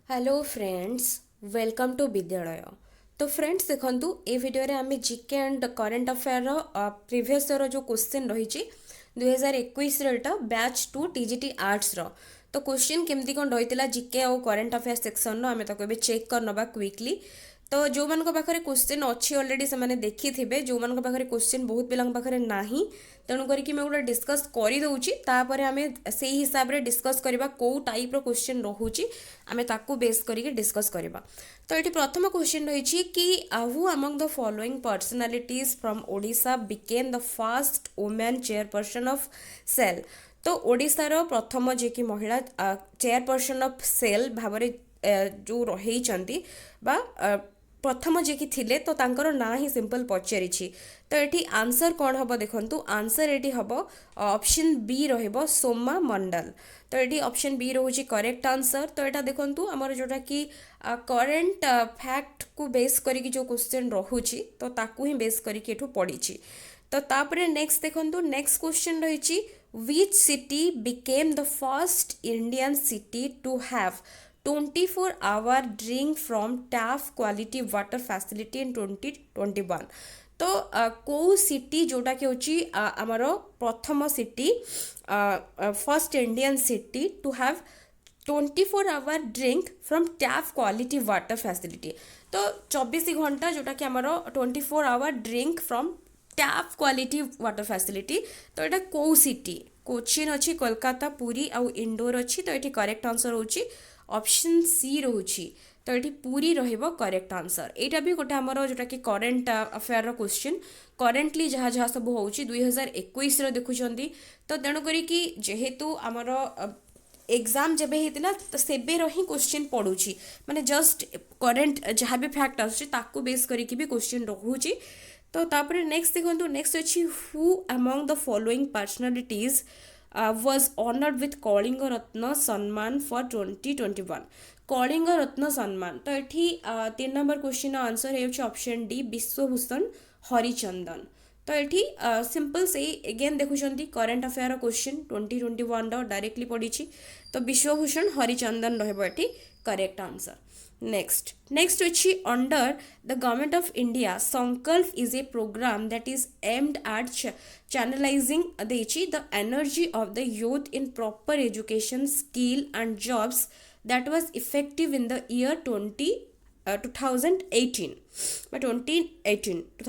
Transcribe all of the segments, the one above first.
Hello friends, welcome to विद्यालय। तो friends देखंतु ए वीडियो रे आमे जीके एंड करंट अफेयर रो प्रीवियस रो जो क्वेश्चन रही 2021 रो बैच 2 टीजीटी आर्ट्स रो। तो क्वेश्चन केमती कोन रहितला जीके और करंट अफेयर सेक्शन रो आमे ताको एबे चेक कर नबा क्विकली। तो जो मान पाखे क्वेश्चन अच्छी अलरेडी से देखी थे, जो मान पाखे क्वेश्चन बहुत पिला पाखे ना, तेणु करके मैं गोटे डिस्कस करदे तापर आम से हिसाब से डिस्कस करवा कौ टाइप क्वेश्चन रोचे आम ताकू बेस करके डिस्कस करवा। तो ये प्रथम क्वेश्चन रही कि who among the following personalities from Odisha became the first women chairperson of SAIL. तो ओडिशार प्रथम जे कि महिला चेयरपर्सन ऑफ सेल भाव जो रही प्रथम जे कि थिले, तो तांकर ना ही सिंपल पचारि। तो ये आंसर कौन हम देखु, आंसर ये हम ऑप्शन बी रहिबो सोमा मंडल। तो ये ऑप्शन बी रोचे करेक्ट आंसर। तो यहाँ देखु आमर जोटा कि करेन्ट फैक्ट को बेस करी जो क्वेश्चन रोचे, तो ताकू ही बेस करके पड़ी। तो तापरे नेक्स्ट देखु, नेक्स्ट क्वेश्चन रही which city became the first Indian city to have 24 hour drink from tap quality water facility in 2021। तो कौ सिटी जोटा कि होची आमर प्रथम city first Indian city to have 24 hour drink from tap quality water facility. तो 24 घंटा जोटा कि आमर 24 hour drink from tap quality water facility. तो यहाँ कौ सिटी, कोचिन अच्छी, कोलकाता, पुरी आउ इंडोर अच्छी। तो ये करेक्ट आंसर होची ऑप्शन सी रोची। तो ये पूरी रहिबो करेक्ट आंसर। एटा भी गोटे आमर जोटा कि करेन्ट अफेयर क्वेश्चन करेन्टली जहाँ जहाँ सब होची 2021 देखुंत। तो तेणुक जेहेतु आमर एग्जाम जब होता तो सेबे ही क्वेश्चन पड़ुची, माने जस्ट करेन्ट जहाँ भी फैक्ट आसको बेस करके भी क्वेश्चन रोचे। तो तापर नेक्स्ट देखो, नेक्स्ट अच्छी who among the following personalities was honored with Kalinga Ratna Samman for 2021। Kalinga Ratna Samman. तो ये 3 नंबर क्वेश्चन आंसर है ऑप्शन डी विश्वभूषण हरिचंदन। तो ये सिंपल से एगेन देखुं करेन्ट अफेयर क्वेश्चन 2021 डायरेक्टली पड़ी। तो विश्वभूषण हरिचंदन रही करेक्ट आंसर। नेक्स्ट अच्छी under the government of India Sankalp is a programme that is aimed at channelizing the energy of the youth in proper education, skill and jobs that was effective in the year 2018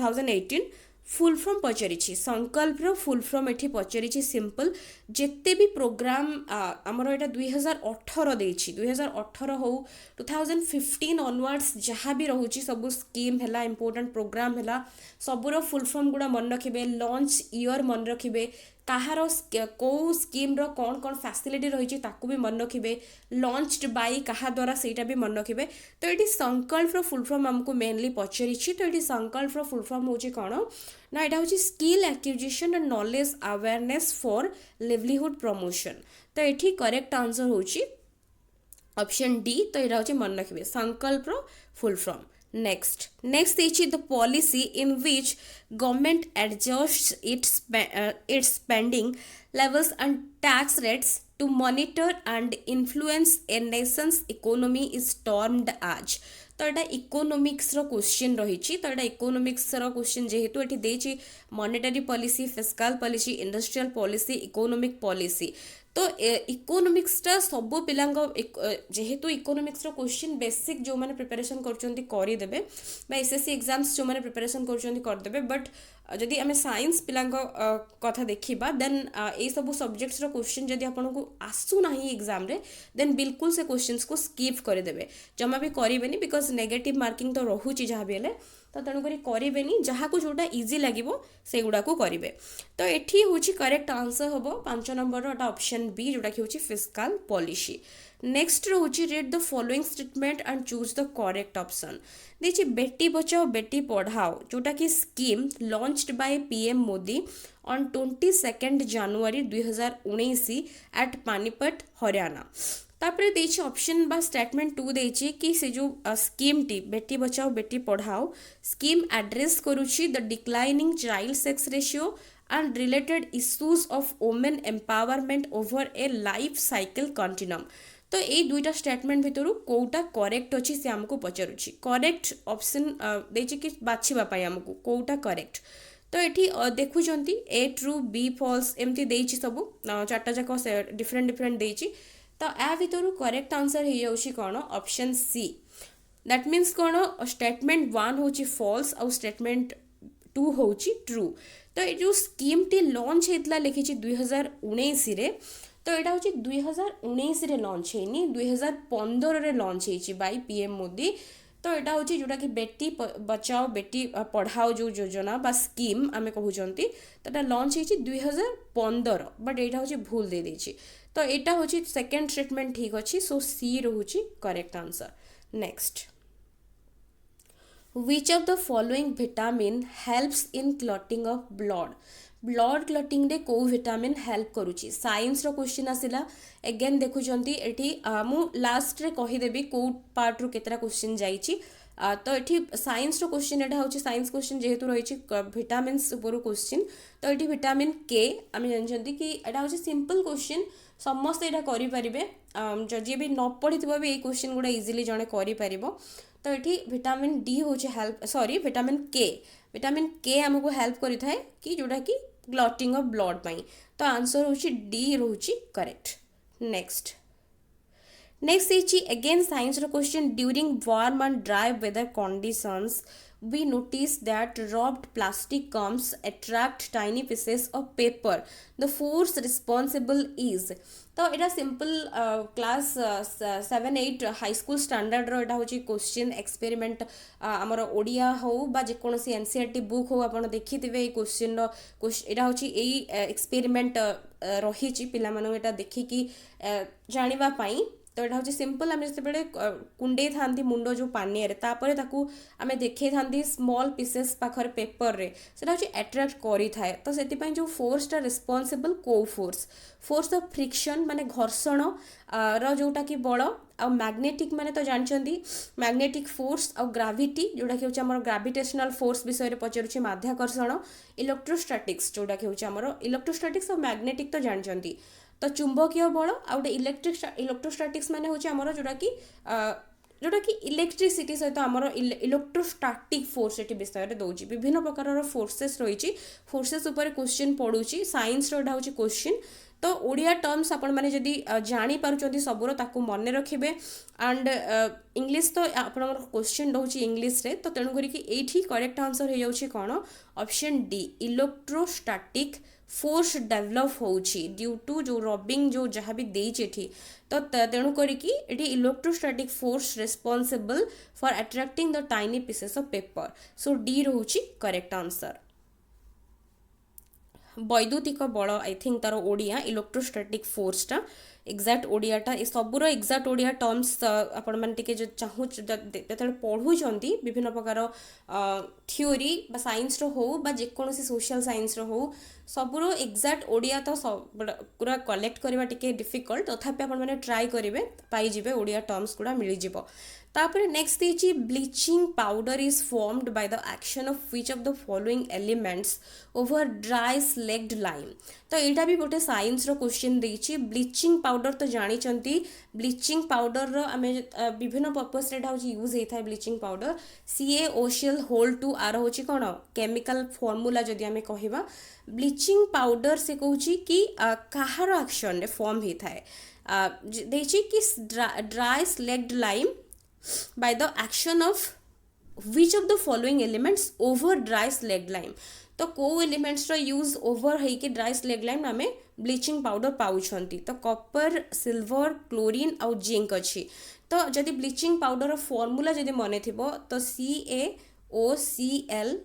2018 full form पचारि। Sankalp full from ये पचारि simple जिते भी programme आमर यहाँ 2018 देछि 2018 हो 2015 onwards जहाँ भी रोचे सब स्कीम है इंपोर्टेंट प्रोग्राम है सबूर फुल फॉर्म गुड़ा मन रखिए, लॉन्च ईयर मन रखिए, कहार कौ स्कीम रो कौन कौन फैसिलिटी रही ताकू भी मन रखिए, लॉन्च्ड बाय कहा द्वारा सेटा भी मन रखिए। तो ये संकल्प फुल फॉर्म आमको मेनली पचारि। तो ये संकल्प फुल फॉर्म होची कौन ना, यहाँ हूँ skill acquisition and knowledge awareness for livelihood promotion. तो ये करेक्ट आंसर होची ऑप्शन डी। तो यहाँ हूँ मन रखिए संकल्प full form. Next is the policy in which government adjusts its spending levels and tax rates to monitor and influence a nation's economy is termed as। तो यहाँ इकोनोमिक्स क्वेश्चन रही। तो यहाँ इकोनोमिक्स क्वेश्चन जेहेतु ये देछि monetary policy, fiscal policy, industrial policy, economic policy. तो economics सब पिला जेहेतु इकोनोमिक्स क्वेश्चन बेसिक जो मैंने प्रिपरेशन करदेवे एसएससी एग्जाम्स जो मैंने प्रिपरेशन करदेवे। बट जदि आम साइंस पिला कथा देखा देन ये सब सब्जेक्ट्स क्वेश्चन जदि आपको आसूना एग्जाम रे देन बिल्कुल से क्वेश्चंस को स्किप करदेवे, जमा भी करेंगे बिकज नेगेटिव मार्किंग तो रोचे जहाँ भी है। तो तेणुक करेंगे जहाँ को जोटा इजी लगे से गुड़ा को करेंगे। तो ये हूँ करेक्ट आंसर हम 5 नंबर ऑप्शन बी जोटा कि हूँ फिस्कल पॉलिसी। नेक्स्ट रोचे read the following statement and choose the correct option. देखिए बेटी बचाओ बेटी पढ़ाओ जोटा कि scheme launched by PM Modi on 22 January 2019 at Panipat Haryana. तापर देछि ऑप्शन बा स्टेटमेंट 2 देछि कि से जो scheme T Beti Bachao Beti Padhao scheme address करूछि the declining child sex ratio and related issues of women empowerment over a life cycle continuum। तो यही दुईटा स्टेटमेंट भितर कोटा करेक्ट अच्छी से आमको पचारुची करेक्ट ऑप्शन देछि कि बाछिबा पई आमको कोटा करेक्ट तो ये देखुंट ए ट्रू बी फॉल्स एमती देछि सब चार्टा जाक डिफरेंट डिफरेंट देछि तो या भितर करेक्ट आंसर हो जाउछि कोन ऑप्शन सी दैट मीन्स कोन स्टेटमेंट 1 होछि फॉल्स और स्टेटमेंट 2 होछि ट्रू तो ये जो स्कीम टी लॉन्च हेतला लिखी 2019 रे तो यहाँ हूँ 2019 रे लॉन्च है 2015 रे लॉन्च है बाय पीएम मोदी तो यहाँ हूँ जोटा कि बेटी बचाओ बेटी पढ़ाओ जो योजना बा स्कीम आम कहते तो यहाँ लॉन्च है 2015 बट यहाँ हूँ भूल दे देछि तो यहाँ हूँ सेकेंड स्टेटमेंट ठीक अच्छी सो सी रोचे correct answer next Which of the following vitamin helps in clotting of blood? Blood clotting रे को विटामिन हेल्प करुची साइंस रो क्वेश्चन आसिला अगेन देखुचंती एठी मु लास्ट रे कहि देबी को पार्ट रो केतरा क्वेश्चन जाईची तो एठी साइंस रो क्वेश्चन एटा होची साइंस क्वेश्चन जेहेतु रहिची विटामिन्स ऊपर क्वेश्चन तो एठी विटामिन के आमे जानचंती कि एटा होची सिंपल क्वेश्चन समस्त एटा करि परिबे जे भी न पढ़िथिबो भी ए क्वेश्चन गुडा इजीली जणे करि परिबो तो ये विटामिन डी हूँ हेल्प सॉरी विटामिन के आमको हेल्प करि थाए कि जोटा कि क्लॉटिंग ऑफ ब्लड पाई तो आंसर हूँ डी रोची करेक्ट नेक्स्ट इछि अगेन साइंस रो question during warm and dry weather conditions we notice that rubbed plastic gums attract tiny pieces of paper the force responsible is तो एटा simple class 7-8 high school standard रो एटा होची question experiment हमर ओडिया हो बा जे कोनोसी एनसीईआरटी बुक हो आपण देखिथिबे ए क्वेश्चन रो एटा होची एई एक्सपेरिमेंट रहिची पिला मानु एटा देखि कि जानिबा पई तो यहाँ हूँ सिंपल आम जो कुंडे था मुंड जो पानी तापर आम देखे था स्मॉल पीसेस पाखर पेपर रे सेटा हूँ अट्राक्ट करी थाए तो से जो फोर्सटा रिस्पॉन्सिबल को फोर्स ऑफ फ्रिक्शन माने घर्षण जोटा कि बल आ मैग्नेटिक माने तो जानछंती मैग्नेटिक फोर्स और ग्राविटी जोटा कि होची हमर ग्रेविटेशनल फोर्स विषय रे पचारुची माध्याकर्षण इलेक्ट्रोस्टैटिक्स जोटा कि होची हमर इलेक्ट्रोस्टैटिक्स और मैग्नेटिक तो जानछंती तो चुंबकीय बल आ गए इलेक्ट्रोस्टैटिक्स माने होची हमर जोटा कि इलेक्ट्रिसिटी सहित आमर इलेक्ट्रोस्टैटिक फोर्स ये विषय में दौर विभिन्न प्रकार फोर्सेस रही फोर्सेस उपर क्वेश्चन पड़ूची साइंस रो हूँ क्वेश्चन तो ओडिया टर्म्स आपण मैंने जदि जानी पारुचंती सबुर ताकू मन रखिबे एंड इंग्लिश तो आपण क्वेश्चन रोचे इंग्लिश रे तो तेणु करिक एठी करेक्ट आंसर हो जाउची कोन option D electrostatic force develop होउची ड्यू टू जो रबिंग जो जहाँ भी देठी तो तेणु करिकी एठी electrostatic force responsible for attracting the tiny pieces of paper so D रोची करेक्ट आंसर वैद्युतिक बल आई थिंक तार ओडिया इलेक्ट्रोस्टैटिक फोर्सटा एक्जाक्ट ओडियाटा ए सबूर एक्जाक्ट ओडिया टर्म्स आपण मैंने टिके जो चाहू जो पढ़ुंट विभिन्न प्रकार थ्योरी बा साइंस रो हो बा जेकोसी सोशल साइंस रो हो सबूर एक्जाक्ट ओडिया तो पूरा कलेक्ट करवा टिके डिफिकल्ट तथापि आपण मैंने ट्राई करेंगे पाइबे ओडिया टर्म्स गुड़ा मिल जाव तापर नेक्स्ट देछि bleaching powder is formed by the action of which of the following elements over dry slaked lime तो यहाँ भी गोटे साइंस रो क्वेश्चन देछि ब्लीचिंग पाउडर तो जानी चंती ब्लीचिंग पाउडर रो आमे विभिन्न पर्पस रे हूँ यूज होता है ब्लीचिंग पाउडर CaOCl होल 2 आर हूँ कौन केमिकल फॉर्मूला जदि आमे कहबा ब्लीचिंग पाउडर से कहूँ कि कहार एक्शन रे फॉर्म होता है देछि कि dry slaked lime by the action of which of the following elements over dry slagged lime तो को एलिमेंट्स रो यूज ओवर है कि ड्राई स्लेग लाइम आम ब्लीचिंग पाउडर पाउछंती तो कॉपर सिल्वर क्लोरीन और जिंक अच्छी तो जदि ब्लीचिंग पाउडर फॉर्मूला जदि मन थी तो CaOCl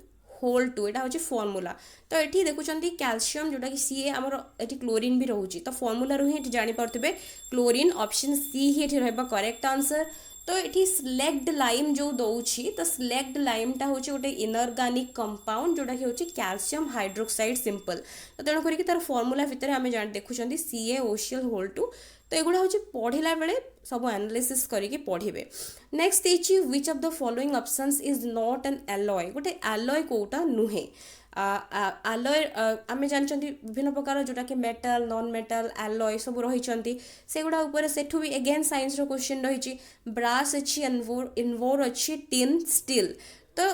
होल 2 यहाँ हूँ फॉर्मूला तो ये देखुं कैल्शियम जोटा कि Ca आमर ये क्लोरीन भी रोचे तो फॉर्मूला रू ही जापारे क्लोरीन ऑप्शन सी ही रहा करेक्ट आंसर तो ये स्लेग्ड लाइम जो दौची तो स्लेग्ड लाइमटा हूँ गोटे इनऑर्गेनिक कंपाउंड जोटा कि हूँ कैल्शियम हाइड्रोक्साइड सिंपल तो तेणु करके तार फॉर्मूला भितर आम देखुं CaOCl होल 2 तो एगुड़ा हूँ पढ़ला बेले सब एनालिसिस करके पढ़े नेक्स्ट देछि which of the following options is not an alloy गोटे एलॉय कोटा नुहे आलय आम जानते विभिन्न प्रकार जोटा कि मेटल नॉन मेटल आलय सब रही से गुड़ा ऊपर सेठू भी एगेन साइंस रो क्वेश्चन रही ब्रास अच्छी इनवोर अच्छी टिन स्टील तो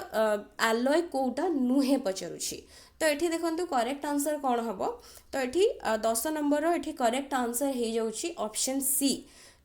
आलय कोटा नुहे पचारुछि तो ये देखो करेक्ट आंसर कौन हम तो ये 10 नंबर ये करेक्ट आंसर हो जाऊँगी ऑप्शन सी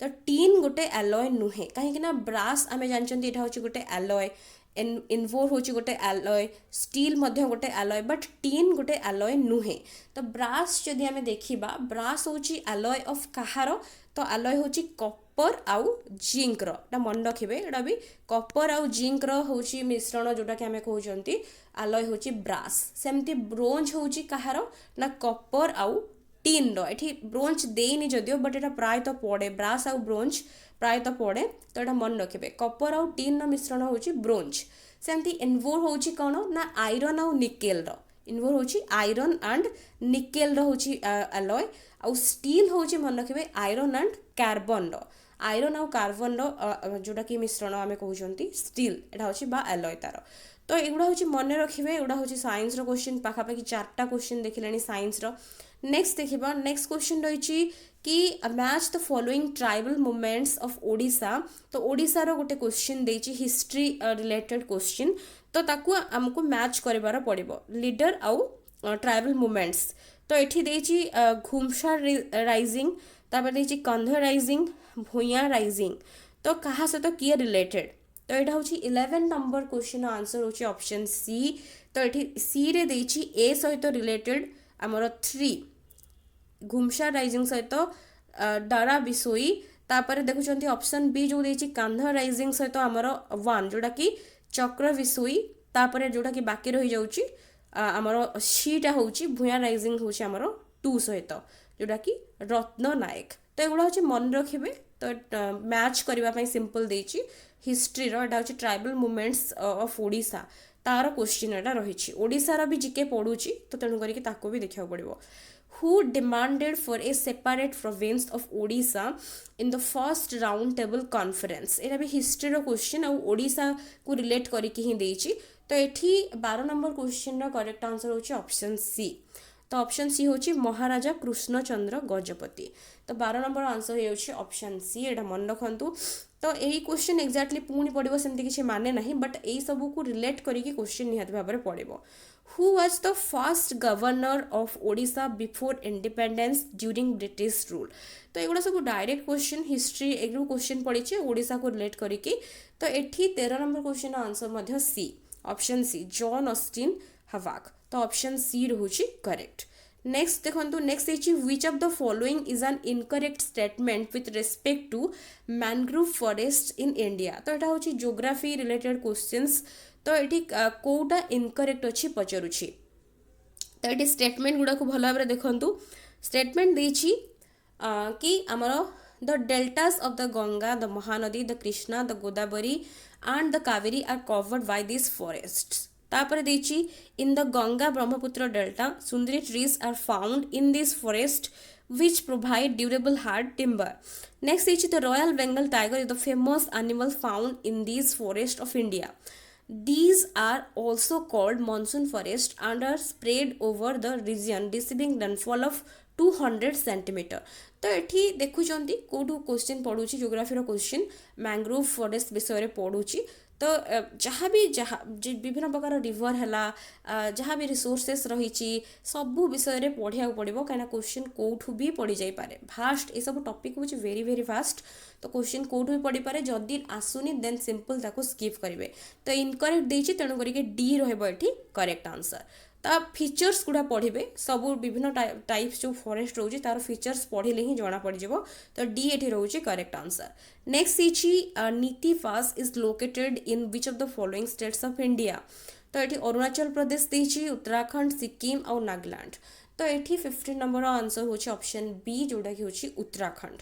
तो टीन गोटे आलय नुहे कहीं ब्रास आम जानते यहाँ हूँ गोटे आलय इनवोर हूँ गोटे आलय स्टील गोटे आलय बट टीन गोटे आलय नुहे तो ब्रास जदि आम देखा ब्रास हूँ आलय ऑफ कहार तो आलय हूँ कपर आउ जिंक रा मन रखिए एटा भी कपर आउ जिंक हूँ मिश्रण जोटा कि आम कहते आलय हूँ ब्रास सेमती ब्रोंज हूँ कहार ना कपर आउ टीन री ब्रोंज देनी जदियो बट ये प्रायत पड़े ब्रास आउ ब्रोंज प्रायत पड़े तो यहाँ मन रखिए कपर आउ टीन मिश्रण हूँ ब्रोंज सेमती इनवोर हूँ कौन ना आयरन आउ निकेल इनवोर हूँ आयरन एंड निकेल हूँ आलय आउ स्टील हूँ मन रखिए आयरन एंड कार्बन आयरन आउ कार्बन जोटा कि मिश्रण आम कहते स्टील यहाँ हूँ बा आलय तार तो एगुड़ा हूँ मन रखिए एगुड़ा हूँ साइंस क्वेश्चन पाखापाखि 4टा क्वेश्चन देखिले साइंस नेक्स्ट देखा नेक्स्ट क्वेश्चन रही कि match the following tribal movements of Odisha तो ओडिशा रो गोटे क्वेश्चन देछि हिस्ट्री रिलेटेड क्वेश्चन तो ताकू हमको मैच करिवार पड़िबो लीडर आउ ट्राइबल मूवमेंट्स तो एठी देछि घुमसा राइजिंग तापर देछि कंध राइजिंग भुइया राइजिंग तो कहा सहित किए रिलेटेड तो यहाँ हूँ 11 नंबर क्वेश्चन आंसर हूँ ऑप्शन सी तो ये सी रे देछि ए सहित रिलेटेड आमर 3 घुमसा राइजिंग सहित डारा बिसोई तापर देखुं ऑप्शन बी जो देछि कांध राइजिंग सहित आमर 1 जोटा कि चक्र बिसोई तापर जोटा कि बाकी रही जाउची आमर सीटा हूँ भुया राइजिंग हूँ आमर 2 सहित जोटा कि रत्न नायक तो एगुड़ा हूँ मन रखिए तो मैच करने सिंपल देछि हिस्ट्री रो एटा हूँ ट्राइबल मूवमेंट्स ऑफ ओडिशा तार क्वेश्चन एटा रही ओडिशार भी जिके पढ़ुची तो तेणु करके ताको भी देखा पड़ो who demanded for a separate province of Odisha in the first round table conference एटा भी हिस्ट्री रो क्वेश्चन और ओडिशा को रिलेट करके ही देछि तो एठी 12 नंबर क्वेश्चन रो करेक्ट आंसर होछि ऑप्शन सी तो ऑप्शन सी होछि महाराजा कृष्णचंद्र गजपति तो 12 नंबर आंसर होछि ऑप्शन सी एटा मन रखंतु तो यही क्वेश्चन एक्जाक्टली पुणी पड़ो सेमती किसी माने नहीं बट यही सब को रिलेट करके क्वेश्चन निहाती भाव में पड़ो who was the first governor of Odisha before independence during British rule तो एगुड़ा सब डायरेक्ट क्वेश्चन हिस्ट्री एग्रू क्वेश्चन पड़ी ओडिशा को रिलेट करके तो एठी 13 number question answer C option C John Austin हवाक तो ऑप्शन सी रोचे करेक्ट नेक्स्ट देखो नेक्स्ट है which of the following is an incorrect statement with respect to mangrove forest in India तो यहाँ हूँ जियोग्राफी रिलेटेड क्वेश्चंस तो ये कौटा इनकरेक्ट अच्छी पचारुछि तो ये स्टेटमेंट गुड़ा को भल भाव देखु स्टेटमेंट देछि कि आमर the deltas of the Ganga the Mahanadi the Krishna the Godavari and the Kaveri are covered by this forests तापर देछि in the Ganga Brahmaputra delta sundari trees are found in this forest which provide durable hard timber. Next is the Royal Bengal tiger is the famous animal found in these forests of India. These are also called monsoon forest and are spread over the region receiving rainfall of 200 cm. तो ये देखुं कौटू question पढ़ुची geography question mangrove forest विषय पढ़ुची तो जहाँ भी विभिन्न प्रकार रिवर है जहाँ भी रिसोर्सेस रही सबू विषय पढ़ा पड़ो कहीं क्वेश्चन कौटू भी पड़ जापे फास्ट ये सब टॉपिक हूँ वेरी वेरी फास्ट तो क्वेश्चन कौटू भी पड़ पारे जदि आसुनी देन सिंपल ताको स्किप करेंगे तो इनकरेक्ट देछि तेणु करके डी रहिबो एठी करेक्ट आंसर ता फीचर्स गुड़ा पढ़े सब विभिन्न टाइप्स जो फॉरेस्ट रोचे तार फीचर्स पढ़ले ही जना पड़ जाव तो डी एठी रोचे करेक्ट आंसर नेक्स्ट इछि Niti pass is located in which of the following states of India तो ये अरुणाचल प्रदेश देछि उत्तराखंड सिक्किम और नागालैंड तो ये 15 नंबर आंसर होछि ऑप्शन बी जोटा कि होछि उत्तराखंड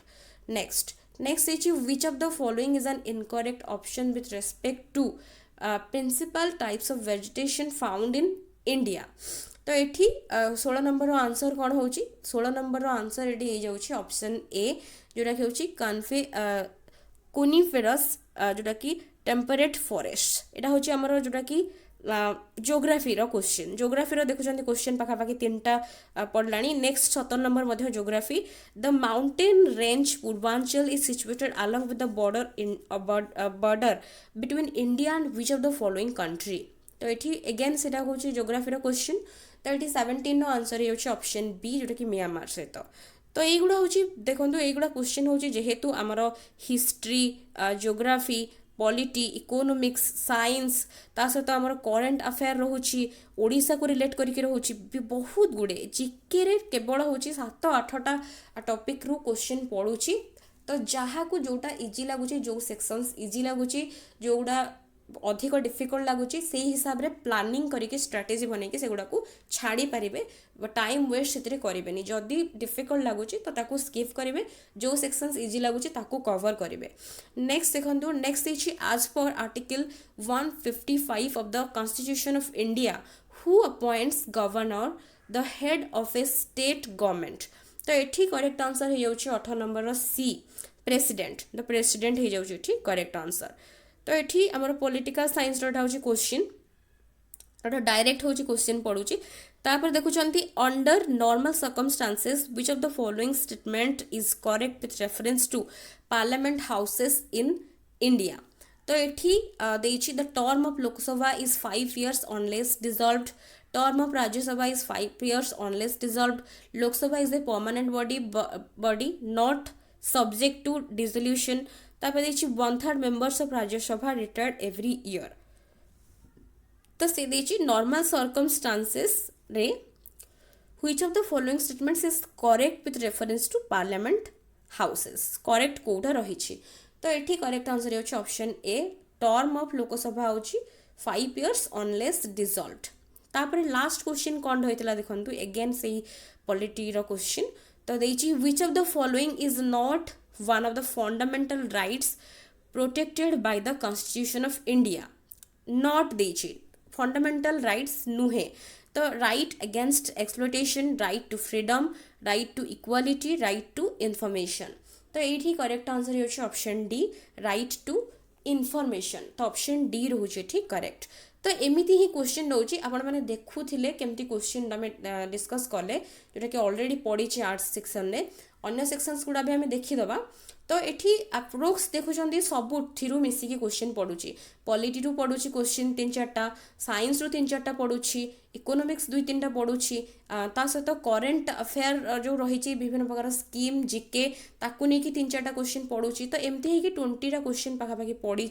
नेक्स्ट इछि which of the following is an incorrect option with respect to principal types of vegetation found in India तो ये 16 नंबर आंसर कौन हो 16 नंबर आंसर ये हो ऑप्शन ए जोटा कि हूँ कोनिफेरस जोटा कि टेम्परेट फॉरेस्ट यहाँ हूँ आमर जोटा कि जोग्राफी क्वेश्चन जोग्राफी देखुं क्वेश्चन पाखापाखि 3टा पड़ला next 17 number Madhya geography the mountain range Purvanchal is situated along with the border between India and which of the following country तो ये अगेन से जोग्राफी क्वेश्चन तो ये 17 आंसर ये ऑप्शन बी जोटा कि Myanmar सहित तो यहीगुड़ा हूँ देखो यहीगुड़ा क्वेश्चन हूँ जेहेतु आमर history geography polity economics science ता सहित आमर करेंट अफेयर रोची ओडिशा को रिलेट करके रोची बहुत गुड़े जीके रे केवल हूँ 7-8टा टॉपिक रु क्वेश्चन पड़ुची तो जहाँ को जोटा इजी लगुच जो सेक्शंस इजी लगुच जोड़ा अधिक डिफिकल्ट लगुच से हिसाब से प्लानिंग करके स्ट्राटेजी बनैके सेगुड़ा को छाड़ी पारे टाइम वेस्ट से करेंगे जदि डिफिकल्ट लगुच तो ताको स्किप करेंगे जो सेक्शंस इजी लगुच ताको कवर करेंगे नेक्स्ट देखो नेक्स्ट एज पर article 155 of the constitution of India who appoints governor the head of a state government तो ये करेक्ट आंसर हो 18 number C president the president हो जाए करेक्ट आंसर तो ये आमर पॉलिटिकल साइंस रोटा हूँ क्वेश्चन रोटा डायरेक्ट हूँ क्वेश्चन पड़ुची तापर देखुं under normal circumstances which of the following statement is correct with reference to parliament houses in India तो ये the term of Lok Sabha is 5 years unless dissolved term of Rajya Sabha is 5 years unless dissolved Lok Sabha is a permanent body not subject to dissolution तापर 1/3 members of Rajya Sabha retired every year तो से normal circumstances रे which of the following statements is correct with reference to parliament houses correct कोटा रही तो ये correct answer हो option A term of Lok Sabha हो 5 years unless dissolved तापर लास्ट क्वेश्चन कौन रही देखो अगेन से पॉलिटी क्वेश्चन तो देखिए which of the following is not one of the fundamental rights protected by the Constitution of India not देची fundamental rights नुहे तो right against exploitation right to freedom right to equality right to information तो ये correct answer हो option D right to information तो option D रोचे ठीक correct तो एमती ही क्वेश्चन रोचे आपण मैंने देखुले केमती क्वेश्चन आम डिस्कस कले जोटा कि ऑलरेडी पढ़ी आर्ट्स सेक्शन में अन्य सेक्शंस गुड़ा भी आम देखीदबा तो ये अप्रोक्स देखुं सबुठू मिसिकी क्वेश्चन पड़ुची पॉलिटी रू पड़ुची क्वेश्चन 3-4टा साइंस रू 3-4टा पड़ुची इकोनॉमिक्स 2-3टा पड़ुची ता सहित करेंट अफेयर जो रही विभिन्न प्रकार स्कीम जीके ताकू नहीं 3-4टा क्वेश्चन पड़ुची तो एमती है कि 20टा क्वेश्चन पाखापाखि पड़ी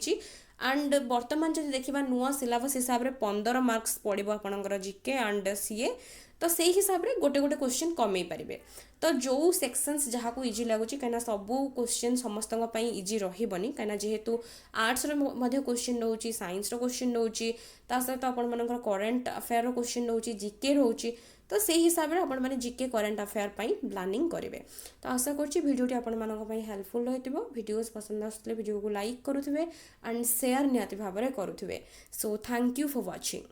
एंड बर्तमान जब देखा नुआ सिलेबस हिसाब से 15 मार्क्स पड़ो आपंकर जीके एंड सीए तो से हिसाब से गोटे गोटे क्वेश्चन कमे पारे तो जो सेक्शंस जहाँ को इजी लगुच कहीं सबू क्वेश्चन समस्त इजी रही कहीं जेहेतु आर्ट्स क्वेश्चन रोचे साइंस क्वेश्चन रोचे सहित आपर करेंट अफेयर क्वेश्चन रोचे जीके रोचे तो से हिसाब से आपण मैंने जीके करेंट अफेयर प्लानिंग करेंगे तो आशा करुँटी आपण हेल्पफुल रही वीडियोस पसंद आसुले वीडियो को लाइक करुवे एंड शेयर निहाती भाव में करुवे so thank you for watching.